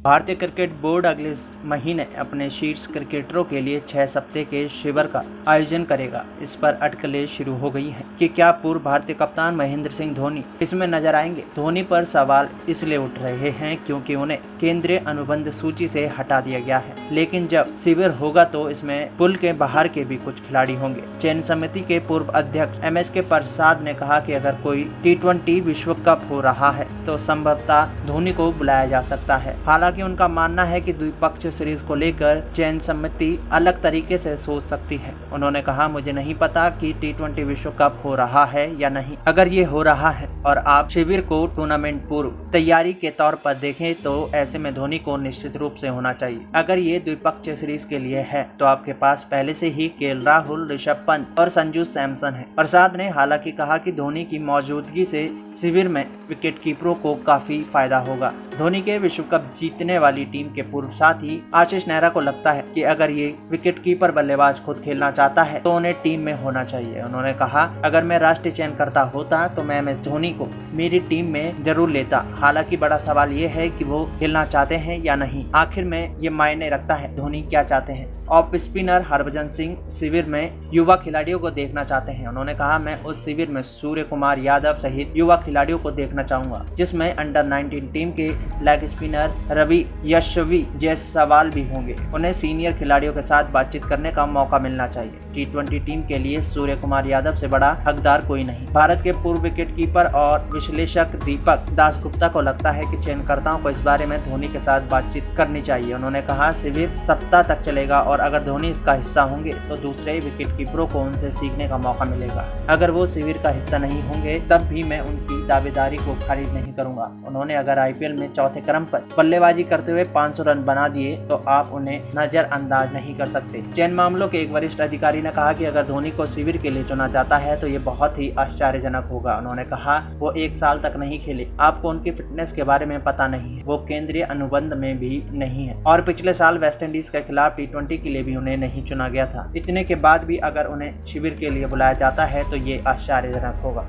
भारतीय cricket board अगले महीने अपने शीर्ष क्रिकेटरों के लिए 6 सप्ताह के शिविर का आयोजन करेगा। इस पर अटकलें शुरू हो गई हैं कि क्या पूर्व भारतीय कप्तान महेंद्र सिंह धोनी इसमें नजर आएंगे। धोनी पर सवाल इसलिए उठ रहे हैं क्योंकि उन्हें केंद्रीय अनुबंध सूची से हटा दिया गया है, लेकिन जब शिविर होगा तो इसमें पुल के बाहर के भी कुछ खिलाड़ी होंगे। चयन समिति के पूर्व अध्यक्ष MSK प्रसाद ने कहा कि अगर कोई T20 विश्व कप हो रहा है तो संभवतः धोनी को बुलाया जा सकता है। हालांकि उनका मानना है कि द्विपक्षीय सीरीज को लेकर चयन समिति अलग तरीके से सोच सकती है। उन्होंने कहा, मुझे नहीं पता कि T20 विश्व कप हो रहा है या नहीं। अगर ये हो रहा है और आप शिविर को टूर्नामेंट पूर्व तैयारी के तौर पर देखें तो ऐसे में धोनी को निश्चित रूप से होना चाहिए। अगर ये द्विपक्षीय सीरीज के लिए है तो आपके पास पहले से ही KL राहुल, ऋषभ पंत और संजू सैमसन है। प्रसाद ने हालांकि कहा कि धोनी की मौजूदगी से शिविर में विकेट कीपरों को काफी फायदा होगा। धोनी के विश्व कप जीतने वाली टीम के पूर्व साथी आशीष नेहरा को लगता है कि अगर ये विकेट कीपर बल्लेबाज खुद खेलना चाहता है तो उन्हें टीम में होना चाहिए। उन्होंने कहा, अगर मैं राष्ट्रीय चयनकर्ता होता तो मैं MS धोनी को मेरी टीम में जरूर लेता। हालांकि बड़ा सवाल ये है कि वो खेलना चाहते हैं या नहीं। आखिर में ये मायने रखता है धोनी क्या चाहते हैं। ऑफ स्पिनर हरभजन सिंह शिविर में युवा खिलाड़ियों को देखना चाहते हैं। उन्होंने कहा, मैं उस शिविर में सूर्य कुमार यादव सहित युवा खिलाड़ियों को देखना चाहूंगा, जिसमें अंडर 19 टीम के लेग स्पिनर रवि यशवी जायसवाल भी होंगे। उन्हें सीनियर खिलाड़ियों के साथ बातचीत करने का मौका मिलना चाहिए। T20 टीम के लिए सूर्य कुमार यादव से बड़ा हकदार कोई नहीं। भारत के पूर्व विकेट कीपर और विश्लेषक दीपक दासगुप्ता को लगता है कि चयनकर्ताओं को इस बारे में धोनी के साथ बातचीत करनी चाहिए। उन्होंने कहा, शिविर सप्ताह तक चलेगा और अगर धोनी इसका हिस्सा होंगे तो दूसरे विकेट कीपरों को उनसे सीखने का मौका मिलेगा। अगर वो शिविर का हिस्सा नहीं होंगे तब भी मैं उनकी दावेदारी को खारिज नहीं करूंगा। उन्होंने अगर IPL में चौथे क्रम पर बल्लेबाजी करते हुए 500 रन बना दिए तो आप उन्हें नजरअंदाज नहीं कर सकते। चयन मामलों के एक वरिष्ठ अधिकारी ने कहा कि अगर धोनी को शिविर के लिए चुना जाता है तो ये बहुत ही आश्चर्यजनक होगा। उन्होंने कहा, वो 1 साल तक नहीं खेले, आपको उनकी फिटनेस के बारे में पता नहीं है, वो केंद्रीय अनुबंध में भी नहीं है और पिछले साल वेस्टइंडीज के खिलाफ T20 के लिए भी उन्हें नहीं चुना गया था। इतने के बाद भी अगर उन्हें शिविर के लिए बुलाया जाता है तो ये आश्चर्यजनक होगा।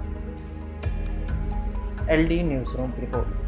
LD news room report.